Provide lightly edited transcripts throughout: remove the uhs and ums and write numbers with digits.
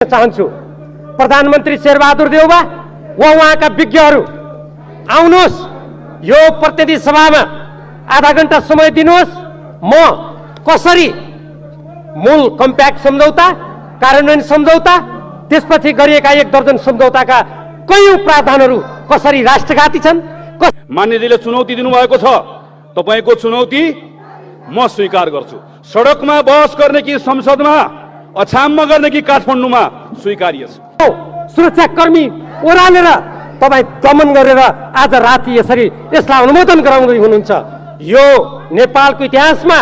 चाहन्छु प्रधानमन्त्री शेरबहादुर देउवा वा उहाँका विज्ञहरू आउनुहोस्, यो प्रतिनिधि सभामा आधा घण्टा समय दिनुहोस्। म कसरी मूल कम्प्याक्ट सम्झौता, कार्यान्वयन सम्झौता, त्यसपछि गरिएका 1 दर्जन सम्झौताका कयौं प्रावधानहरू कसरी राष्ट्रघाती छन्। मान्यजीले चुनौती दिनुभएको छ, तपाईको चुनौती म स्वीकार गर्छु। सडकमा बहस गर्ने कि संसदमा, अछाममा गर्ने कि काठमाडौँमा, स्वीकार्य छ। सुरक्षाकर्मी ओह्रालेर तपाईँ दमन गरेर आज राति यसरी यसलाई अनुमोदन गराउँदै हुनुहुन्छ। यो नेपालको इतिहासमा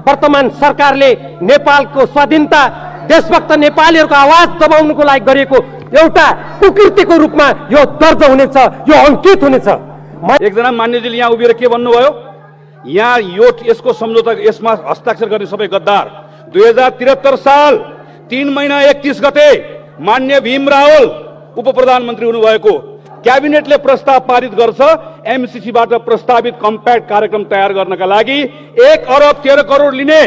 वर्तमान सरकारले नेपालको स्वाधीनता, देशभक्त नेपालीहरूको आवाज दबाउनुको लागि गरिएको एउटा कुकृत्यको रूपमा यो दर्ज हुनेछ, यो अंकित हुनेछ। एकजना मान्यजीले यहाँ उभिएर के भन्नुभयो, यहाँ यसको सम्झौता, यसमा हस्ताक्षर गर्ने सबै गद्दार। 2073 साल 3 महिना 31 गते मान्य भीम रावल उप प्रधानमन्त्री हुनुभएको क्याबिनेटले प्रस्ताव पारित गर्छ एमसीसीबाट प्रस्तावित कम्प्याक्ट कार्यक्रम तयार गर्नका लागि 1 अरब 13 करोड लिने।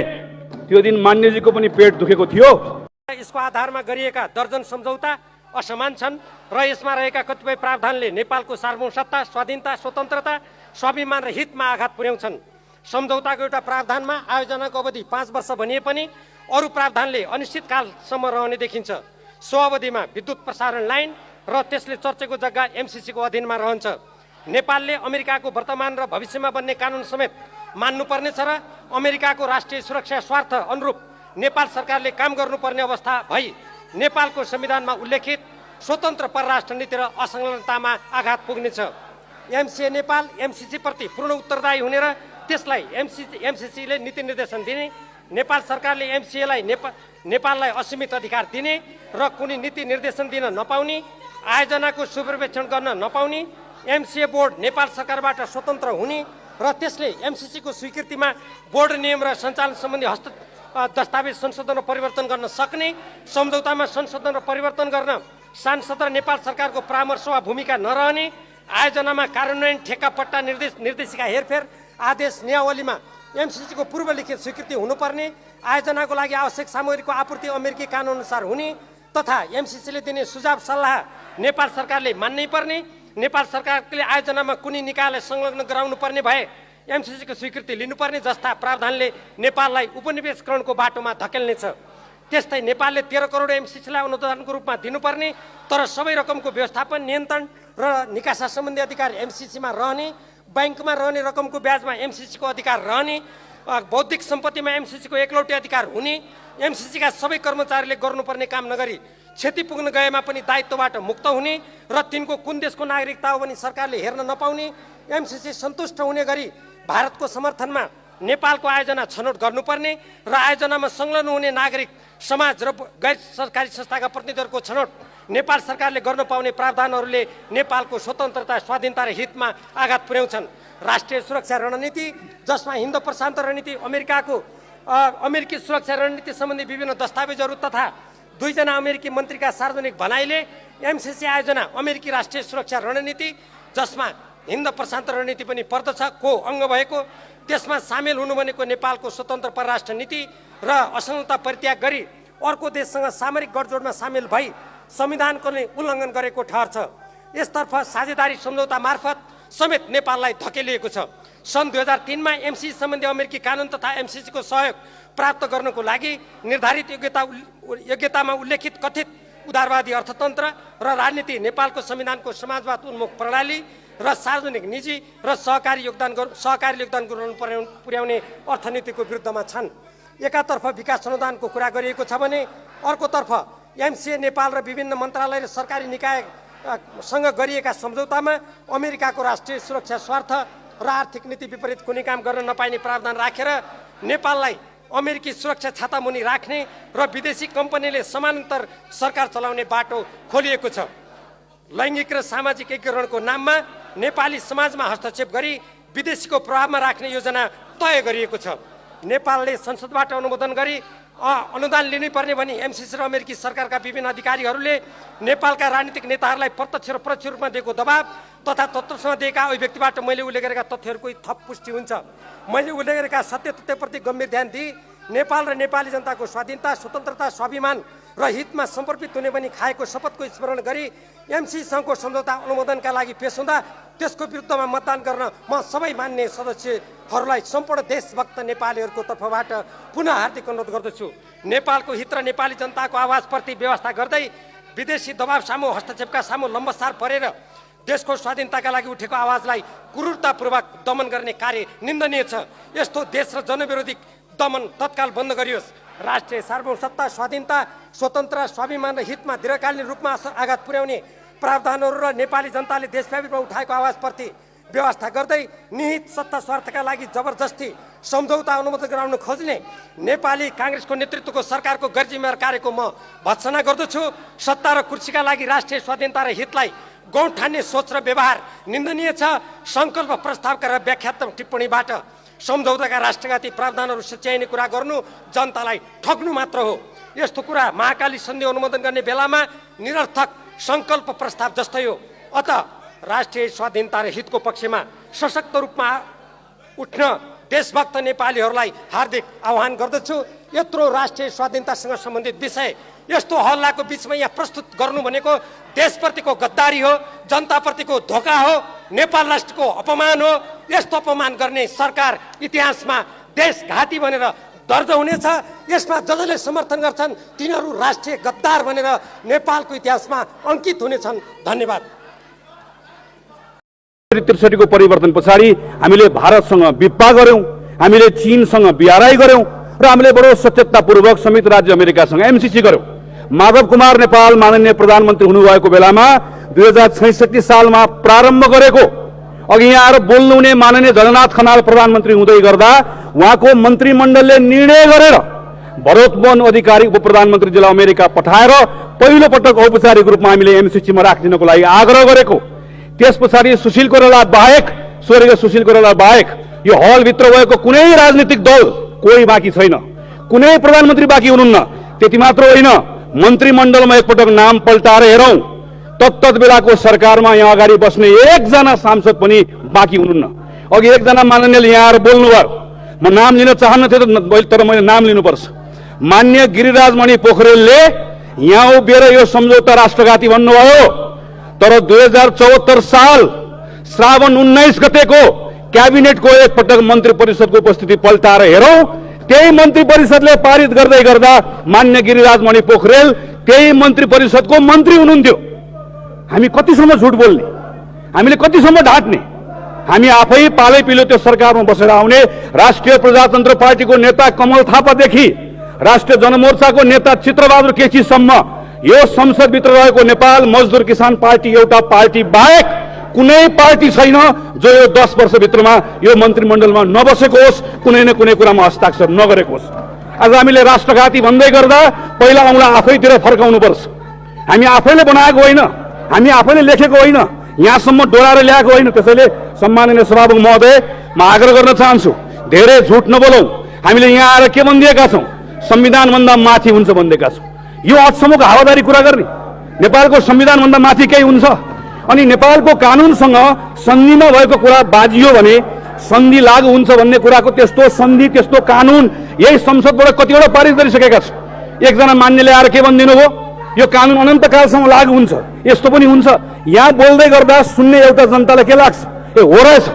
त्यो दिन मान्यजीको पनि पेट दुखेको थियो। यसको आधारमा गरिएका दर्जन सम्झौता असमान छन् र यसमा रहेका कतिपय प्रावधानले नेपालको सार्वभौमसत्ता, स्वाधीनता, स्वतन्त्रता, स्वाभिमान र हितमा आघात पुर्याउँछन्। सम्झौताको एउटा प्रावधानमा आयोजनाको अवधि 5 वर्ष भनिए पनि अरू प्रावधानले अनिश्चितकालसम्म रहने देखिन्छ। सो अवधिमा विद्युत प्रसारण लाइन र त्यसले चर्चेको जग्गा एमसीसीको अधीनमा रहन्छ। नेपालले अमेरिकाको वर्तमान र भविष्यमा बन्ने कानुन समेत मान्नुपर्नेछ र अमेरिकाको राष्ट्रिय सुरक्षा स्वार्थ अनुरूप नेपाल सरकारले काम गर्नुपर्ने अवस्था भई नेपालको संविधानमा उल्लेखित स्वतन्त्र परराष्ट्र नीति र असंलग्नतामा आघात पुग्नेछ। एमसीए नेपाल एमसीसी प्रति पूर्ण उत्तरदायी हुने र त्यसलाई एमसीसीले नीति निर्देशन दिने, नेपाल सरकारले एमसीएलाई नेपाललाई असीमित अधिकार दिने र कुनै नीति निर्देशन दिन नपाउने, आयोजनाको सुपरिवेक्षण गर्न नपाउने, एमसीए बोर्ड नेपाल सरकारबाट स्वतन्त्र हुने र त्यसले एमसीसीको स्वीकृतिमा बोर्ड नियम र सञ्चालन सम्बन्धी दस्तावेज संशोधन र परिवर्तन गर्न सक्ने, सम्झौतामा संशोधन र परिवर्तन गर्न सांसद र नेपाल सरकारको परामर्श वा भूमिका नरहने, आयोजनामा कार्यान्वयन, ठेक्का पट्टा, निर्देशिका हेरफेर, आदेश, नियावलीमा एमसीसीको पूर्व लिखित स्वीकृति हुनुपर्ने, आयोजनाको लागि आवश्यक सामग्रीको आपूर्ति अमेरिकी कानुन अनुसार हुने तथा एमसीसीले दिने सुझाव सल्लाह नेपाल सरकारले मान्नै पर्ने, नेपाल सरकारले आयोजनामा कुनै निकायलाई संलग्न गराउनु पर्ने भए एमसीसीको स्वीकृति लिनुपर्ने जस्ता प्रावधानले नेपाललाई उपनिवेशकरणको बाटोमा धकेल्नेछ। त्यस्तै नेपालले 13 करोड एमसीसीलाई अनुदानको रूपमा दिनुपर्ने, तर सबै रकमको व्यवस्थापन, नियन्त्रण र निकासा सम्बन्धी अधिकार एमसीसीमा रहने, बैंकमा रहने रकमको ब्याजमा एमसीसीको अधिकार रहने, बौद्धिक सम्पत्तिमा एमसीसीको एकलौटे अधिकार हुने, एमसीसीका सबै कर्मचारीले गर्नुपर्ने काम नगरी क्षति पुग्न गएमा पनि दायित्वबाट मुक्त हुने र तिनको कुन देशको नागरिकता हो भनी सरकारले हेर्न नपाउने, एमसीसी सन्तुष्ट हुने गरी भारतको समर्थनमा नेपालको आयोजना छनौट गर्नुपर्ने र आयोजनामा संलग्न हुने नागरिक समाज र गैर सरकारी संस्थाका प्रतिनिधिहरूको छनौट नेपाल सरकारले गर्न पाउने प्रावधानहरूले नेपालको स्वतन्त्रता, स्वाधीनता र हितमा आघात पुर्याउँछन्। राष्ट्रिय सुरक्षा रणनीति, जसमा हिन्द प्रशान्त रणनीति, अमेरिकी सुरक्षा रणनीति सम्बन्धी विभिन्न दस्तावेजहरू तथा 2 जना अमेरिकी मन्त्रीका सार्वजनिक भनाइले एमसीसी आयोजना अमेरिकी राष्ट्रिय सुरक्षा रणनीति, जसमा हिन्द प्रशान्त रणनीति पनि पर्दछ, को अङ्ग भएको, त्यसमा सामेल हुनु भनेको नेपालको स्वतन्त्र परराष्ट्र नीति र असंलग्नता परित्याग गरी अर्को देशसँग सामरिक गठजोडमा सामेल भई संविधानको नै उल्लङ्घन गरेको ठहर्छ। यसतर्फ साझेदारी सम्झौता मार्फत समेत नेपाललाई धकेलिएको छ। सन् 2003 मा एमसीसी सम्बन्धी अमेरिकी कानुन तथा एमसीसीको सहयोग प्राप्त गर्नको लागि निर्धारित योग्यतामा उल्लेखित कथित उदारवादी अर्थतन्त्र र राजनीति नेपालको संविधानको समाजवाद उन्मुख प्रणाली र सार्वजनिक, निजी र सहकारी योगदान पुर्याउने अर्थनीतिको विरुद्धमा छन्। एकातर्फ विकास अनुदानको कुरा गरिएको छ भने अर्कोतर्फ एमसीए नेपाल र विभिन्न मन्त्रालय र सरकारी निकायसँग गरिएका सम्झौतामा अमेरिकाको राष्ट्रिय सुरक्षा स्वार्थ र आर्थिक नीति विपरीत कुनै काम गर्न नपाइने प्रावधान राखेर नेपाललाई अमेरिकी सुरक्षा छातामुनि राख्ने र विदेशी कम्पनीले समानान्तर सरकार चलाउने बाटो खोलिएको छ। लैङ्गिक र सामाजिक एकीकरणको नाममा नेपाली समाजमा हस्तक्षेप गरी विदेशीको प्रभावमा राख्ने योजना तय गरिएको छ। नेपालले संसदबाट अनुमोदन गरी अनुदान लिनै पर्ने भनी एमसीसी र अमेरिकी सरकारका विभिन्न अधिकारीहरूले नेपालका राजनीतिक नेताहरूलाई प्रत्यक्ष र परोक्ष रूपमा दिएको दबाब तथा तत्त्वसँग दिएका अभिव्यक्तिबाट मैले उल्लेख गरेका तथ्यहरूको थप पुष्टि हुन्छ। मैले उल्लेख गरेका सत्य तथ्यप्रति गम्भीर ध्यान दिई नेपाल र नेपाली जनताको स्वाधीनता, स्वतन्त्रता, स्वाभिमान र हितमा समर्पित हुने भनी खाएको शपथको स्मरण गरी एमसीसँगको सम्झौता अनुमोदनका लागि पेश हुँदा त्यसको विरुद्धमा मतदान गर्न म सबै मान्य सदस्यहरूलाई सम्पूर्ण देशभक्त नेपालीहरूको तर्फबाट पुनः हार्दिक अनुरोध गर्दछु। नेपालको हित र नेपाली जनताको आवाजप्रति व्यवस्था गर्दै विदेशी दबाव सामु हस्तक्षेपका सामु लम्बसार परेर देशको स्वाधीनताका लागि उठेको आवाजलाई क्रूरतापूर्वक दमन गर्ने कार्य निन्दनीय छ। यस्तो देश र जनविरोधी दमन तत्काल बन्द गरियोस्। राष्ट्रिय सार्वभौमसत्ता, स्वाधीनता, स्वतन्त्र, स्वाभिमान र हितमा दीर्घकालीन रूपमा आघात पुर्याउने प्रावधानहरू र नेपाली जनताले देशव्यापी रूपमा उठाएको आवाजप्रति व्यवस्था गर्दै निहित सत्ता स्वार्थका लागि जबरजस्ती सम्झौता अनुमोदन गराउन खोज्ने नेपाली काङ्ग्रेसको नेतृत्वको सरकारको गैरजिम्मेवार कार्यको म भत्सना गर्दछु। सत्ता र कुर्सीका लागि राष्ट्रिय स्वाधीनता र हितलाई गौण ठान्ने सोच र व्यवहार निन्दनीय छ। सङ्कल्प प्रस्तावका र व्याख्यात्मक टिप्पणीबाट सम्झौताका राष्ट्रघाती प्रावधानहरू सच्याइने कुरा गर्नु जनतालाई ठग्नु मात्र हो। यस्तो कुरा महाकाली सन्धि अनुमोदन गर्ने बेलामा निरर्थक सङ्कल्प प्रस्ताव जस्तै हो। अत राष्ट्रिय स्वाधीनता र हितको पक्षमा सशक्त रूपमा उठ्न देशभक्त नेपालीहरूलाई हार्दिक आह्वान गर्दछु। यत्रो राष्ट्रिय स्वाधीनतासँग सम्बन्धित विषय यस्तो हल्लाको बिचमा यहाँ प्रस्तुत गर्नु भनेको देशप्रतिको गद्दारी हो, जनताप्रतिको धोका हो, नेपाल राष्ट्रको अपमान हो। यस्तो अपमान गर्ने सरकार इतिहासमा देशघाती भनेर दर्ज हुनेछ। यसमा जसले समर्थन गर्छन् तिनीहरू राष्ट्रिय गद्दार भनेर नेपालको इतिहासमा अङ्कित हुनेछन्। धन्यवाद। 63 को परिवर्तन पछाडि हामीले भारतसँग विप्पा गर्यौं, हामीले चीनसँग बिआरआई गर्यौं र हामीले बडो सचेततापूर्वक संयुक्त राज्य अमेरिकासँग एमसीसी गर्यौं। माधव कुमार नेपाल माननीय प्रधानमन्त्री हुनुभएको बेलामा 2066 सालमा प्रारम्भ गरेको, अघि यहाँ आएर बोल्नुहुने माननीय झलनाथ खनाल प्रधानमन्त्री हुँदै गर्दा उहाँको मन्त्रीमण्डलले निर्णय गरेर भरतमोहन अधिकारी उप प्रधानमन्त्रीजीलाई अमेरिका पठाएर पहिलो पटक औपचारिक रूपमा हामीले एमसीसीमा राखिदिनको लागि आग्रह गरेको। त्यस पछाडि सुशील कोइराला बाहेक, स्वर्गीय सुशील कोइराला बाहेक यो हलभित्र भएको कुनै राजनीतिक दल कोही बाँकी छैन, कुनै प्रधानमन्त्री बाँकी हुनुहुन्न। त्यति मात्र होइन, मन्त्रीमण्डलमा एकपटक नाम पल्टाएर हेरौं, तत्त बेलाको सरकारमा यहाँ अगाडि बस्ने एकजना सांसद पनि बाँकी हुनुहुन्न। अघि एकजना माननीयले यहाँ आएर बोल्नुभयो, म नाम लिन चाहन्न थिएँ तर मैले नाम लिनुपर्छ। मान्य गिरिराजमणि पोखरेलले यहाँ उभिएर यो सम्झौता राष्ट्रघाती भन्नुभयो, तर 2074 साल श्रावण 19 गतेको क्याबिनेटको एकपटक मन्त्री परिषदको उपस्थिति पल्टाएर हेरौं, त्यही मन्त्री परिषदले पारित गर्दै गर्दा मान्य गिरिराजमणि पोखरेल त्यही मन्त्री परिषदको मन्त्री हुनुहुन्थ्यो। हामी कतिसम्म झुट बोल्ने, हामीले कतिसम्म ढाँट्ने? हामी आफै पालै पिलो त्यो सरकारमा बसेर आउने राष्ट्रिय प्रजातन्त्र पार्टीको नेता कमल थापादेखि राष्ट्रिय जनमोर्चाको नेता चित्रबहादुर केसीसम्म यो संसदभित्र रहेको नेपाल मजदुर किसान पार्टी एउटा पार्टी बाहेक कुनै पार्टी छैन जो यो 10 वर्षभित्रमा यो मन्त्रीमण्डलमा नबसेको होस्, कुनै न कुनै कुरामा हस्ताक्षर नगरेको होस्। आज हामीले राष्ट्रघाती भन्दै गर्दा पहिला औँला आफैतिर फर्काउनुपर्छ। हामी आफैले बनाएको होइन, हामी आफैले लेखेको होइन, यहाँसम्म डोराएर ल्याएको होइन। त्यसैले सम्माननीय सभामुख महोदय, म आग्रह गर्न चाहन्छु, धेरै झुट नबोलौं। हामीले यहाँ आएर के भनिदिएका छौं? संविधानभन्दा माथि हुन्छ भनिदिएका छौं। यो हदसम्मको हावादारी कुरा गर्ने, नेपालको संविधानभन्दा माथि केही हुन्छ? अनि नेपालको कानुनसँग सन्धिमा भएको कुरा बाजियो भने सन्धि लागू हुन्छ भन्ने कुराको त्यस्तो सन्धि, त्यस्तो कानुन यही संसदबाट कतिवटा पारित गरिसकेका छौं। एकजना मान्यले आएर के भनिदिनु भयो? यो कानुन अनन्तकालसम्म लागू हुन्छ, यस्तो पनि हुन्छ। यहाँ बोल्दै गर्दा सुन्ने एउटा जनतालाई के लाग्छ? ए हो रहेछ,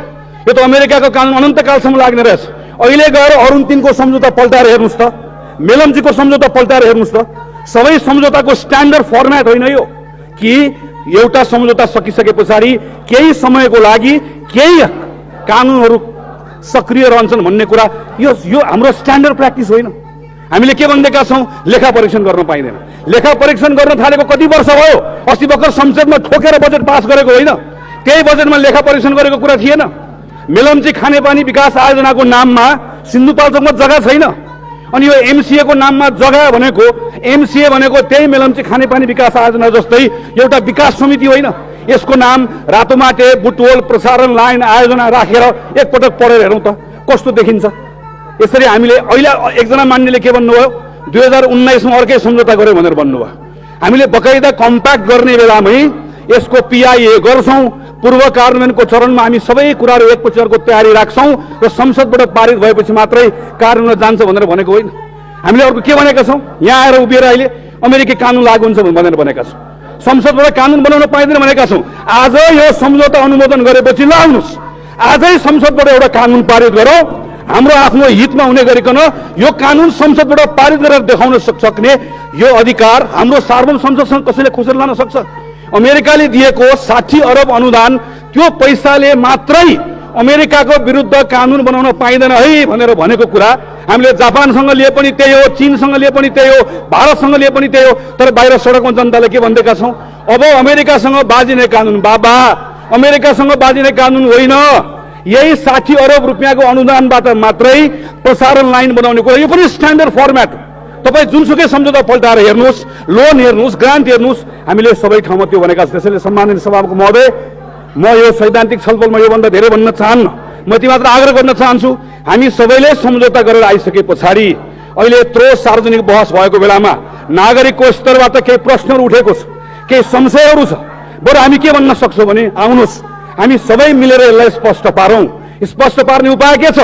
यो त अमेरिकाको कानुन अनन्तकालसम्म लाग्ने रहेछ। अहिले गएर अरुण 3 को सम्झौता पल्टाएर हेर्नुस् त, मेलम्चीको सम्झौता पल्टाएर हेर्नुस् त। सबै सम्झौताको स्ट्यान्डर्ड फर्मेट होइन यो कि एउटा सम्झौता सकिसके पछाडि केही समयको लागि केही कानुनहरू सक्रिय रहन्छन् भन्ने कुरा यो हाम्रो स्ट्यान्डर्ड प्र्याक्टिस होइन। हामीले के भन्दैका छौं? लेखा परीक्षण गर्न पाइँदैन। लेखा परीक्षण गर्न थालेको कति वर्ष भयो? अस्ति भर्खर संसदमा ठोकेर बजेट पास गरेको होइन, त्यही बजेटमा लेखा परीक्षण गरेको कुरा थिएन। मेलम्ची खानेपानी विकास आयोजनाको नाममा सिन्धुपाल्चोकमा जग्गा छैन, अनि यो एमसीए को नाममा जग्गा भनेको एमसीए भनेको त्यही मेलम्ची खानेपानी विकास आयोजना जस्तै एउटा विकास समिति होइन। यसको नाम रातोमाटे बुटवल प्रसारण लाइन आयोजना राखेर एकपटक पढेर हेरौँ त कस्तो देखिन्छ। यसरी हामीले अहिले एकजना मान्यले के भन्नुभयो? 2019 मा अर्कै सम्झौता गर्यो भनेर भन्नुभयो। हामीले बकाइदा कम्प्याक्ट गर्ने बेलामै यसको पीआईए गर्छौं, पूर्व कार्यान्वयनको चरणमा हामी सबै कुराहरू एकपछि अर्को तयारी राख्छौं र संसदबाट पारित भएपछि मात्रै कार्यान्वयन जान्छ भनेर भनेको होइन। हामीले अर्को के भनेका छौं? यहाँ आएर उभिएर अहिले अमेरिकी कानुन लागू हुन्छ भनेर भनेका छौँ। संसदबाट कानुन बनाउन पाइँदैन भनेका छौँ। आज यो सम्झौता अनुमोदन गरेपछि ल आउनुहोस्, आजै संसदबाट एउटा कानुन पारित गरौँ, हाम्रो आफ्नो हितमा हुने गरिकन यो कानुन संसदबाट पारित गरेर देखाउन सक्ने यो अधिकार हाम्रो सार्वभौम संसदसँग कसैले खोसेर लान सक्छ? अमेरिकाले दिएको 60 अरब अनुदान, त्यो पैसाले मात्रै अमेरिकाको विरुद्ध कानुन बनाउन पाइँदैन है भनेर भनेको कुरा हामीले जापानसँग लिए पनि त्यही हो, चीनसँग लिए पनि त्यही हो, भारतसँग लिए पनि त्यही हो। तर बाहिर सडकमा जनताले के भन्दैका छौँ? अब अमेरिकासँग बाजिने कानुन बाबा, अमेरिकासँग बाजिने कानुन होइन, यही 60 अरब रुपियाँको अनुदानबाट मात्रै प्रसारण लाइन बनाउने कुरा। यो पनि स्ट्यान्डर्ड फर्मेट। तपाईँ जुनसुकै सम्झौता पल्टाएर हेर्नुहोस्, लोन हेर्नुहोस्, ग्रान्ट हेर्नुहोस्, हामीले सबै ठाउँमा त्यो भनेका छौँ। त्यसैले सम्मानित सभामुख महोदय, म यो सैद्धान्तिक छलफलमा योभन्दा धेरै भन्न चाहन्न। म यति मात्र आग्रह गर्न चाहन्छु, हामी सबैले सम्झौता गरेर आइसके पछाडि अहिले यत्रो सार्वजनिक बहस भएको बेलामा नागरिकको स्तरबाट केही प्रश्नहरू उठेको छ, केही संशयहरू छ। बरु हामी के भन्न सक्छौँ भने आउनुहोस् हामी सबै मिलेर यसलाई स्पष्ट पारौँ। स्पष्ट पार्ने उपाय के छ?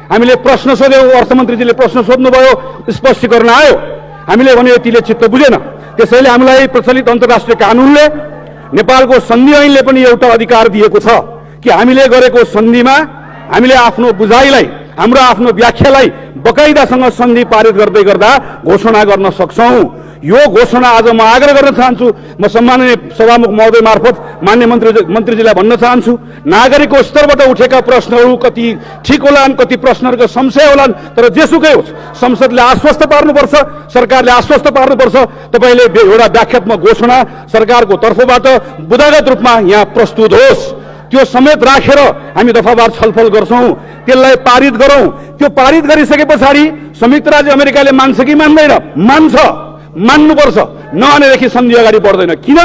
हामीले प्रश्न सोध्यौँ, अर्थमन्त्रीजीले प्रश्न सोध्नुभयो, स्पष्टीकरण आयो। हामीले भने यतिले चित्त बुझेन। त्यसैले हामीलाई प्रचलित अन्तर्राष्ट्रिय कानुनले, नेपालको सन्धि ऐनले पनि एउटा अधिकार दिएको छ कि हामीले गरेको सन्धिमा हामीले आफ्नो बुझाइलाई, हाम्रो आफ्नो व्याख्यालाई बकाइदासँग सन्धि पारित गर्दै गर्दा घोषणा गर्न सक्छौँ। यो घोषणा आज म आग्रह गर्न चाहन्छु। म सम्माननीय सभामुख महोदय मार्फत मान्य मन्त्रीजीलाई भन्न चाहन्छु, नागरिकको स्तरबाट उठेका प्रश्नहरू कति ठिक होलान्, कति प्रश्नहरूको संशय होलान्, तर जेसुकै होस् संसदले आश्वस्त पार्नुपर्छ, सरकारले आश्वस्त पार्नुपर्छ। तपाईँले एउटा व्याख्यात्मक घोषणा सरकारको तर्फबाट बुदागत रूपमा यहाँ प्रस्तुत होस्, त्यो समेत राखेर हामी दफावार छलफल गर्छौँ, त्यसलाई पारित गरौँ। त्यो पारित गरिसके पछाडि संयुक्त राज्य अमेरिकाले मान्छ कि मान्दैन? मान्छ, मान्नुपर्छ। नमानेदेखि सन्धि अगाडि बढ्दैन। किन?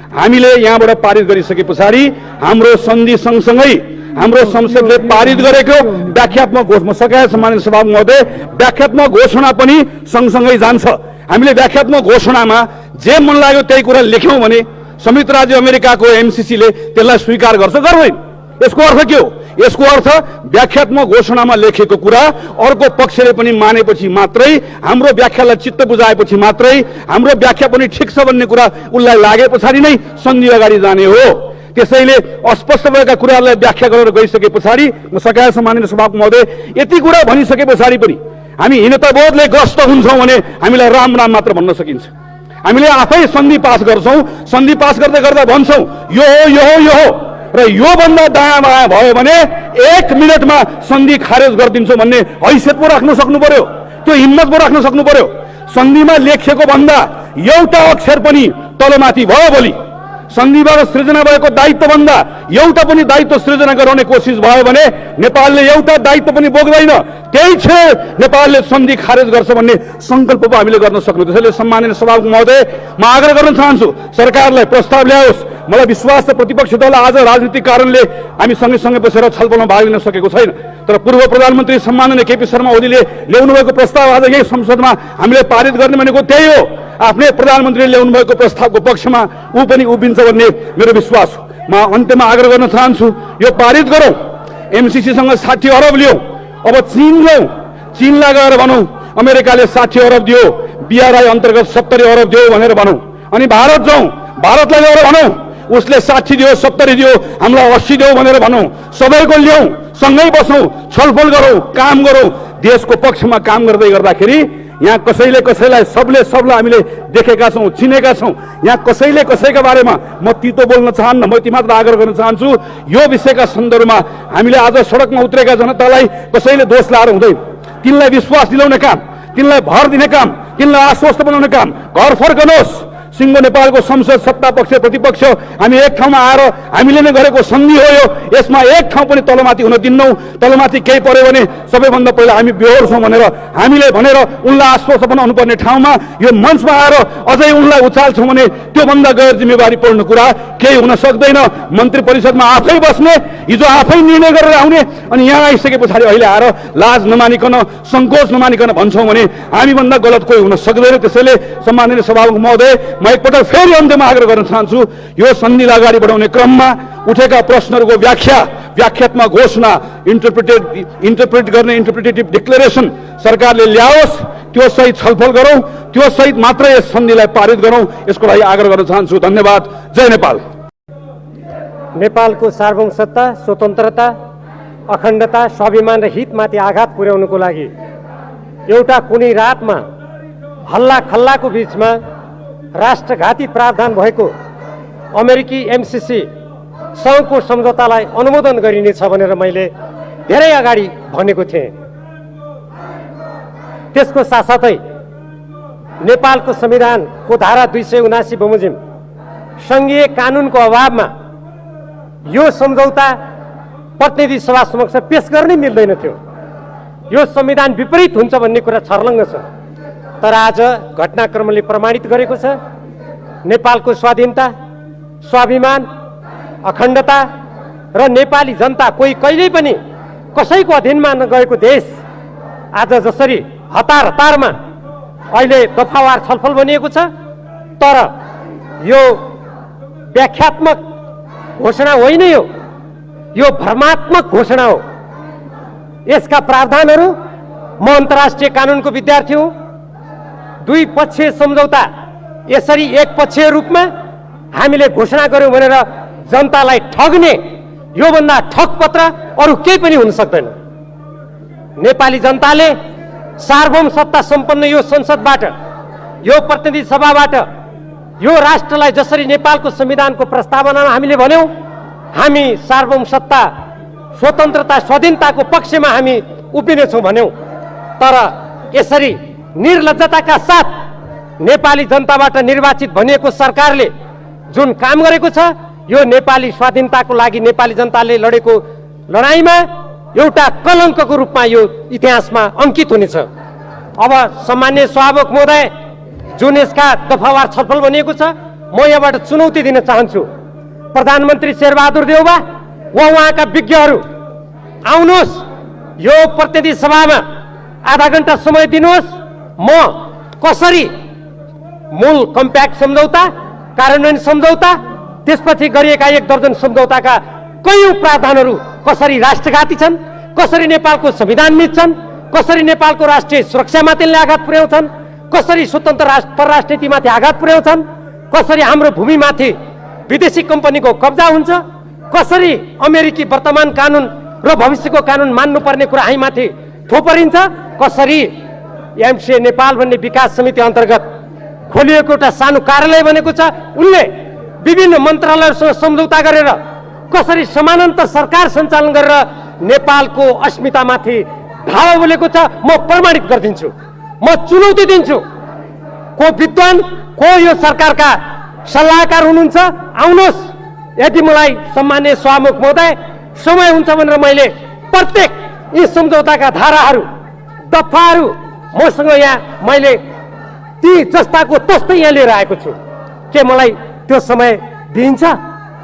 हामीले यहाँबाट पारित गरिसके पछाडि हाम्रो सन्धि सँगसँगै हाम्रो संसदले पारित गरेको व्याख्यात्मक घोषणा, सकाय सम्मानित सभामुख महोदय, व्याख्यात्मक घोषणा पनि सँगसँगै जान्छ। हामीले व्याख्यात्मक घोषणामा जे मन लाग्यो त्यही कुरा लेख्यौँ भने संयुक्त राज्य अमेरिकाको एमसिसीले त्यसलाई स्वीकार गर्छ, गर्दैन? यसको अर्थ के हो? यसको अर्थ व्याख्यात्मक घोषणामा लेखेको कुरा अर्को पक्षले पनि मानेपछि मात्रै, हाम्रो व्याख्यालाई चित्त बुझाएपछि मात्रै, हाम्रो व्याख्या पनि ठिक छ भन्ने कुरा उसलाई लागे पछाडि नै सन्धि अगाडि जाने हो। त्यसैले अस्पष्ट भएका कुराहरूलाई व्याख्या गरेर गइसके पछाडि म सकाय सम्मानित सभामुख महोदय यति कुरा भनिसके पछाडि पनि हामी हीनताबोधले ग्रस्त हुन्छौँ भने हामीलाई राम राम मात्र भन्न सकिन्छ। हामीले आफै सन्धि पास गर्छौँ, सन्धि पास गर्दै गर्दा भन्छौँ यो हो, यो हो, यो हो, र यो भन्दा दायाँ बायाँ भयो भने 1 मिनटमा सन्धि खारेज गरिदिन्छौँ भन्ने हैसियत पो राख्न सक्नु पर्यो, त्यो हिम्मत पो राख्न सक्नु पर्यो। सन्धिमा लेखिएको भन्दा एउटा अक्षर पनि तलमाथि भयो भोलि, सन्धिबाट सृजना भएको दायित्व भन्दा एउटा पनि दायित्व सृजना गराउने कोसिस भयो भने नेपालले एउटा दायित्व पनि बोक्दैन। त्यही छ नेपालले सन्धि खारेज गर्छ भन्ने संकल्प पो हामीले गर्न सक्नु। त्यसैले सम्माननीय सभामुख महोदय, म आग्रह गर्न चाहन्छु सरकारलाई प्रस्ताव ल्याओस्। मलाई विश्वास छ प्रतिपक्ष दल आज राजनीतिक कारणले हामी सँगै बसेर छलफलमा भाग लिन सकेको छैन, तर पूर्व प्रधानमन्त्री सम्माननीय केपी शर्मा ओलीले ल्याउनु भएको प्रस्ताव आज यही संसदमा हामीले पारित गर्ने भनेको त्यही हो। आफ्नै प्रधानमन्त्रीले ल्याउनु भएको प्रस्तावको पक्षमा ऊ पनि उभिन्छ भन्ने मेरो विश्वास हो। म अन्त्यमा आग्रह गर्न चाहन्छु, यो पारित गरौँ। एमसिसीसँग 60 अरब लियौँ, अब चीन ल्याउँ, चीनलाई गएर भनौँ अमेरिकाले 60 अरब दियो, बिआरआई अन्तर्गत 70 अरब दियो भनेर भनौँ। अनि भारत जाउँ, भारतलाई गएर भनौँ उसले 60 दियो, 70 दियो, हामीलाई 80 दियो भनेर भनौँ। सबैको ल्याउँ, सँगै बसौँ, छलफल गरौँ, काम गरौँ। देशको पक्षमा काम गर्दै गर्दाखेरि यहाँ कसैले कसैलाई, सबले सबलाई हामीले देखेका छौँ, चिनेका छौँ। यहाँ कसैले कसैका बारेमा म तितो बोल्न चाहन्न, म यति मात्र आग्रह गर्न चाहन्छु, यो विषयका सन्दर्भमा हामीले आज सडकमा उत्रेका जनतालाई कसैले दोष लाएर हुँदैन। तिनलाई विश्वास दिलाउने काम, तिनलाई भर दिने काम, तिनलाई आश्वस्त बनाउने काम। घर फर्कनुहोस्। सिङ्गो नेपालको संसद सत्ता पक्ष प्रतिपक्ष हामी एक ठाउँमा आएर हामीले नै गरेको सन्धि हो यो, यसमा एक ठाउँ पनि तलमाथि हुन दिन्नौँ। तलमाथि केही पर्यो भने सबैभन्दा पहिला हामी बेहोर छौँ भनेर हामीले भनेर उनलाई आश्वस्त बनाउनु पर्ने ठाउँमा यो मञ्चमा आएर अझै उनलाई उचाल्छौँ भने त्योभन्दा गैर जिम्मेवारी पर्ने कुरा केही हुन सक्दैन। मन्त्री परिषदमा आफै बस्ने, हिजो आफै निर्णय गरेर आउने, अनि यहाँ आइसके पछाडि अहिले आएर लाज नमानिकन, सङ्कोच नमानिकन भन्छौँ भने हामीभन्दा गलत कोही हुन सक्दैन। त्यसैले सम्माननीय सभामुख महोदय, म एकपटक फेरि अन्त्यमा आग्रह गर्न चाहन्छु, यो सन्धिलाई अगाडि बढाउने क्रममा उठेका प्रश्नहरूको व्याख्यात्मक घोषणा, इन्टरप्रेट गर्ने इन्टरप्रिटेटिभ डिक्लेरेसन सरकारले ल्याओस्। त्यो सहित छलफल गरौँ, त्यो सहित मात्रै यस सन्धिलाई पारित गरौँ, यसको लागि आग्रह गर्न चाहन्छु। धन्यवाद। जय नेपाल। नेपालको सार्वभौमसत्ता, स्वतन्त्रता, अखण्डता, स्वाभिमान र हितमाथि आघात पुर्याउनुको लागि एउटा कुनै रातमा हल्ला खल्लाको बीचमा राष्ट्रघाती प्रावधान भएको अमेरिकी एमसिसी सँगको सम्झौतालाई अनुमोदन गरिनेछ भनेर मैले धेरै अगाडि भनेको थिएँ। त्यसको साथसाथै नेपालको संविधानको धारा 279 बमोजिम सङ्घीय कानुनको अभावमा यो सम्झौता प्रतिनिधि सभा समक्ष पेश गर्नै मिल्दैन थियो। यो संविधान विपरीत हुन्छ भन्ने कुरा छर्लङ्ग छ। तर आज घटनाक्रमले प्रमाणित गरेको छ नेपालको स्वाधीनता, स्वाभिमान, अखण्डता र नेपाली जनता कोही कहिल्यै पनि कसैको अधीनमा नगएको देश आज जसरी हतार हतारमा अहिले दफावार छलफल बनिएको छ, तर यो व्याख्यात्मक घोषणा होइन, यो भ्रमात्मक घोषणा हो। यसका प्रावधानहरू, म अन्तर्राष्ट्रिय कानुनको विद्यार्थी हुँ, दुई पक्षीय सम्झौता यसरी एक पक्षीय रूपमा हामीले घोषणा गर्यौँ भनेर जनतालाई ठग्ने योभन्दा ठगपत्र अरू केही पनि हुन सक्दैन। नेपाली जनताले सार्वभौम सत्ता सम्पन्न यो संसदबाट, यो प्रतिनिधि सभाबाट, यो राष्ट्रलाई जसरी नेपालको संविधानको प्रस्तावनामा हामीले भन्यौँ हामी सार्वभौम सत्ता, स्वतन्त्रता, स्वाधीनताको पक्षमा हामी उभिनेछौँ भन्यौँ, तर यसरी निर्लज्जताका साथ नेपाली जनताबाट निर्वाचित भनिएको सरकारले जुन काम गरेको छ, यो नेपाली स्वाधीनताको लागि नेपाली जनताले लडेको लडाईँमा एउटा कलङ्कको रूपमा यो इतिहासमा अंकित हुनेछ। अब सम्मान्य सभामुख महोदय, जुन यसका दफावार छलफल बनिएको छ, म यहाँबाट चुनौती दिन चाहन्छु प्रधानमन्त्री शेरबहादुर देउवा वा उहाँका विज्ञहरू आउनुहोस्, यो प्रतिनिधि सभामा आधा घण्टा समय दिनुहोस्। म कसरी मूल कम्प्याक्ट सम्झौता, कार्यान्वयन सम्झौता, त्यसपछि गरिएका 1 दर्जन सम्झौताका कयौं प्रावधानहरू कसरी राष्ट्रघाती छन्, कसरी नेपालको संविधान मिच्छन्, कसरी नेपालको राष्ट्रिय सुरक्षामाथि आघात पुर्याउँछन्, कसरी स्वतन्त्र परराष्ट्रनीतिमाथि आघात पुर्याउँछन्, कसरी हाम्रो भूमिमाथि विदेशी कम्पनीको कब्जा हुन्छ, कसरी अमेरिकी वर्तमान कानुन र भविष्यको कानुन मान्नुपर्ने कुरा हामीमाथि थोपरिन्छ, कसरी एमसिए नेपाल भन्ने विकास समिति अन्तर्गत खोलिएको एउटा सानो कार्यालय बनेको छ, उनले विभिन्न मन्त्रालयहरूसँग सम्झौता गरेर कसरी समानान्तर सरकार सञ्चालन गरेर नेपालको अस्मितामाथि धावा बोलेको छ, म प्रमाणित गरिदिन्छु। म चुनौती दिन्छु, को विद्वान, को यो सरकारका सल्लाहकार हुनुहुन्छ, आउनुहोस्। यदि मलाई सम्मान्य सभामुख महोदय समय हुन्छ भनेर मैले प्रत्येक यी सम्झौताका धाराहरू, दफाहरू मसँग यहाँ मैले ती जस्ताको तस्तै यहाँ लिएर आएको छु। के मलाई त्यो समय दिइन्छ?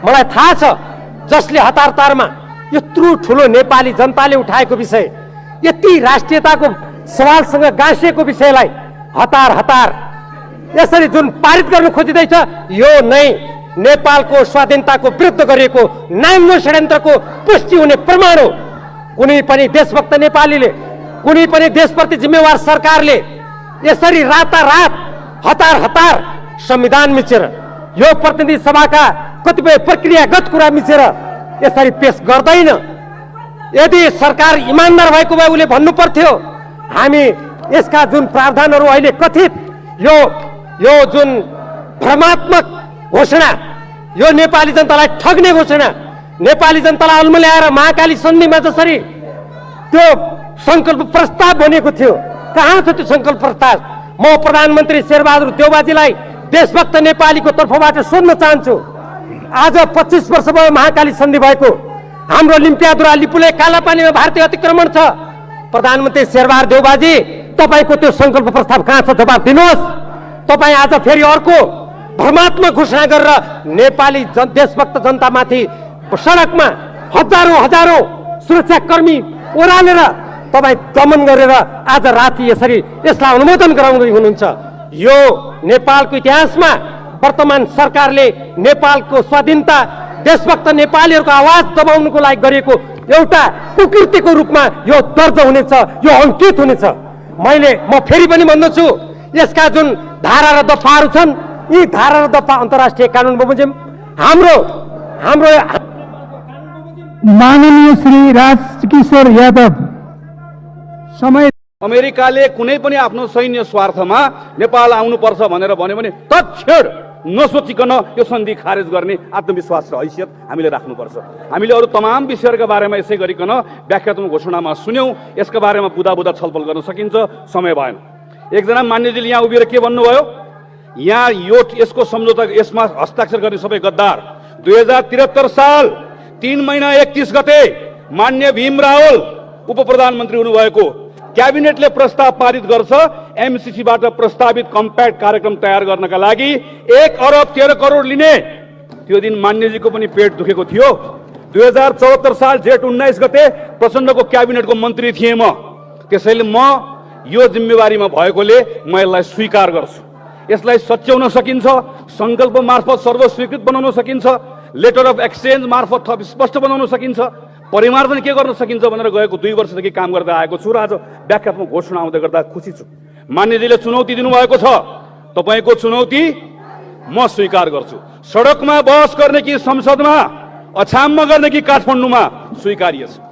मलाई थाहा छ जसले हतार हतारमा यत्रो ठुलो नेपाली जनताले उठाएको विषय, यति राष्ट्रियताको सवालसँग गाँसिएको विषयलाई हतार हतार यसरी जुन पारित गर्न खोजिँदैछ, यो नै नेपालको स्वाधीनताको विरुद्ध गरिएको नाङ्गो षड्यन्त्रको पुष्टि हुने प्रमाण हो। कुनै पनि देशभक्त नेपालीले, कुनै पनि देशप्रति जिम्मेवार सरकारले यसरी रातारात हतार हतार संविधान मिचेर, यो प्रतिनिधि सभाका कतिपय प्रक्रियागत कुरा मिचेर यसरी पेश गर्दैन। यदि सरकार इमानदार भएको भए उसले भन्नु पर्थ्यो हामी यसका जुन प्रावधानहरू अहिले कथित यो जुन भ्रमात्मक घोषणा, यो नेपाली जनतालाई ठग्ने घोषणा, नेपाली जनतालाई अल्मल्याएर महाकाली सन्धिमा जसरी त्यो संकल्प प्रस्ताव बनेको थियो, कहाँ छ त्यो संकल्प प्रस्ताव? म प्रधानमन्त्री शेरबहादुर देउवाजीलाई देशभक्त नेपालीको तर्फबाट सोध्न चाहन्छु, आज 25 वर्ष भयो महाकाली सन्धि भएको, हाम्रो लिम्पियादुरा लिपुले कालापानीमा भारतीय अतिक्रमण छ। प्रधानमन्त्री शेरबहादुर देउवाजी, तपाईको त्यो संकल्प प्रस्ताव कहाँ छ? जवाब दिनुहोस्। तपाईँ आज फेरि अर्को भ्रमात्मक घोषणा गरेर नेपाली देशभक्त जनतामाथि सडकमा हजारौं सुरक्षाकर्मी ओह्रालेर तपाईँ दमन गरेर आज राति यसरी यसलाई अनुमोदन गराउँदै हुनुहुन्छ। यो नेपालको इतिहासमा वर्तमान सरकारले नेपालको स्वाधीनता, देशभक्त नेपालीहरूको आवाज दबाउनुको लागि गरिएको एउटा कुकृत्यको रूपमा यो दर्ज हुनेछ, यो अंकित हुनेछ। म फेरि पनि भन्दछु, यसका जुन धारा र दफाहरू छन्, यी धारा र दफा अन्तर्राष्ट्रिय कानुन बमोजिम हाम्रो माननीय श्री राजकिशोर यादव समय अमेरिकाले कुनै पनि आफ्नो सैन्य स्वार्थमा नेपाल आउनुपर्छ भनेर भन्यो भने तत्क्षण नसोचिकन यो सन्धि खारेज गर्ने आत्मविश्वास र हैसियत हामीले राख्नुपर्छ। हामीले अरू तमाम विषयहरूका बारेमा यसै गरिकन व्याख्यात्मक घोषणामा सुन्यौं, यसका बारेमा बुदा बुदा छलफल गर्न सकिन्छ, समय भएन। एकजना मान्यजीले यहाँ उभिएर के भन्नुभयो, यहाँ यसको सम्झौता यसमा हस्ताक्षर गर्ने सबै गद्दार। 2073 साल 3 महिना 31 गते मान्य भीम रावल उप प्रधानमन्त्री हुनुभएको क्याबिनेटले प्रस्ताव पारित गर्छ एमसीसीबाट प्रस्तावित कम्प्याक्ट कार्यक्रम तयार गर्नका लागि 1 अरब 13 करोड लिने। त्यो दिन मान्यजीको पनि पेट दुखेको थियो। 2074 साल जेठ 19 गते प्रचण्डको क्याबिनेटको मन्त्री थिएँ म, त्यसैले म यो जिम्मेवारीमा भएकोले म यसलाई स्वीकार गर्छु। यसलाई सच्याउन सकिन्छ, संकल्प मार्फत सर्वस्वीकृत बनाउन सकिन्छ, लेटर अफ एक्सचेन्ज मार्फत थप स्पष्ट बनाउन सकिन्छ, परिमार्जन के गर्न सकिन्छ भनेर गएको 2 वर्षदेखि काम गर्दै आएको छु र आज व्याख्यात्मक घोषणा आउँदै गर्दा खुसी छु। मान्यजीले चुनौती दिनुभएको छ, तपाईको चुनौती म स्वीकार गर्छु। सडकमा बहस गर्ने कि संसदमा, अछाममा गर्ने कि काठमाडौँमा, स्वीकार्य छ।